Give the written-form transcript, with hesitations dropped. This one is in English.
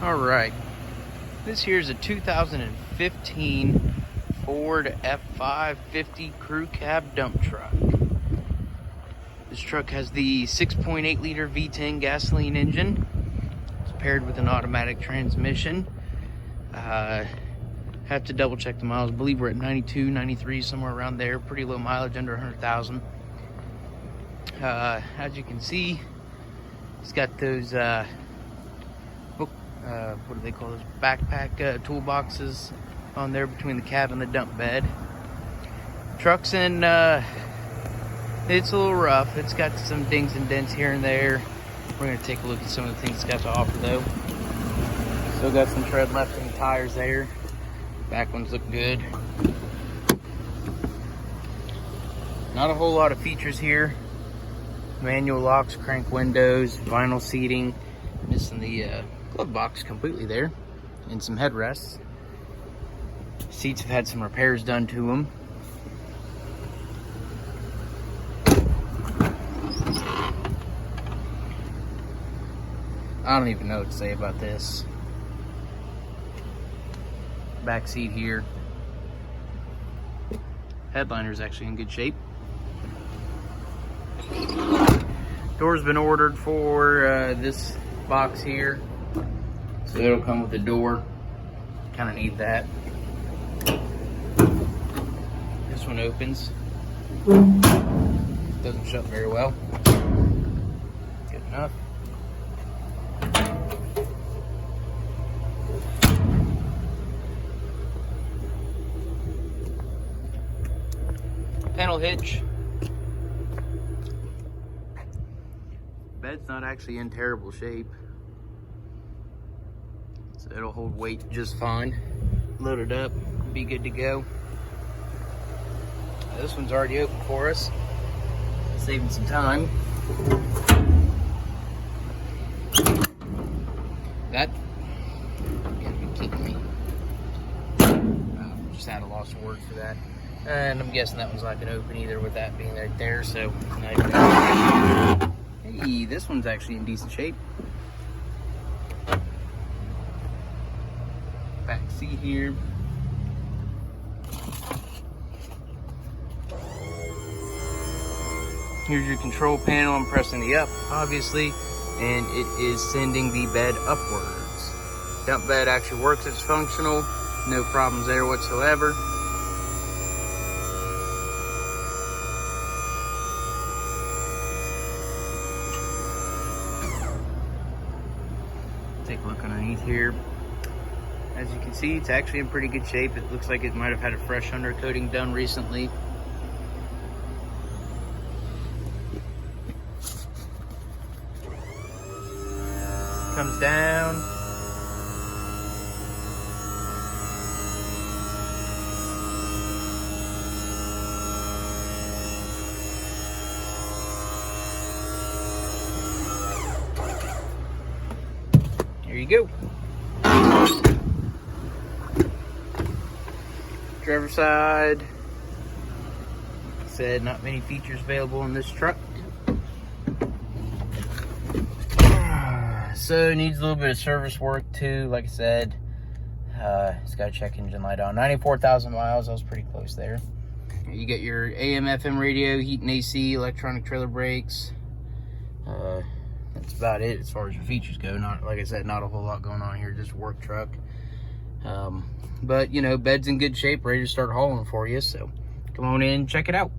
All right, this here is a 2015 Ford F-550 crew cab dump truck. This truck has the 6.8 liter V10 gasoline engine. It's paired with an automatic transmission. Have to double check the miles. I believe we're at 92, 93, somewhere around there. Pretty low mileage, under 100,000. As you can see, it's got those what do they call those, backpack toolboxes on there between the cab and the dump bed. Truck's in it's a little rough. It's got some dings and dents here and there. We're going to take a look at some of the things it's got to offer though. Still got some tread left in the tires there. Back ones look good. Not a whole lot of features here. Manual locks, crank windows, vinyl seating. Missing the glove box completely there, and some headrests. Seats have had some repairs done to them. I don't even know what to say about this. Back seat here. Headliner's actually in good shape. Door's been ordered for this box here, so it'll come with the door. Kind of need that. This one opens. Doesn't shut very well. Good enough. Panel hitch. Bed's not actually in terrible shape, so it'll hold weight just fine. Load it up, be good to go. This one's already open for us, saving some time. That, you gotta be kidding me. Just had a loss of words for that. And I'm guessing that one's not gonna open either with that being right there, so hey, this one's actually in decent shape. Back seat here. Here's your control panel. I'm pressing the up, obviously, and it is sending the bed upwards. Dump bed actually works, it's functional. No problems there whatsoever. Take a look underneath here. As you can see, it's actually in pretty good shape. It looks like it might have had a fresh undercoating done recently. Comes down. There you go. Driver's side. Like I said, not many features available in this truck. So it needs a little bit of service work too. Like I said, it's got a check engine light on. 94,000 miles. I was pretty close there. You get your AM, FM radio, heat and AC, electronic trailer brakes. That's about it as far as your features go. Not, like I said, not a whole lot going on here, just a work truck. But you know, bed's in good shape, ready to start hauling for you, so come on in, check it out.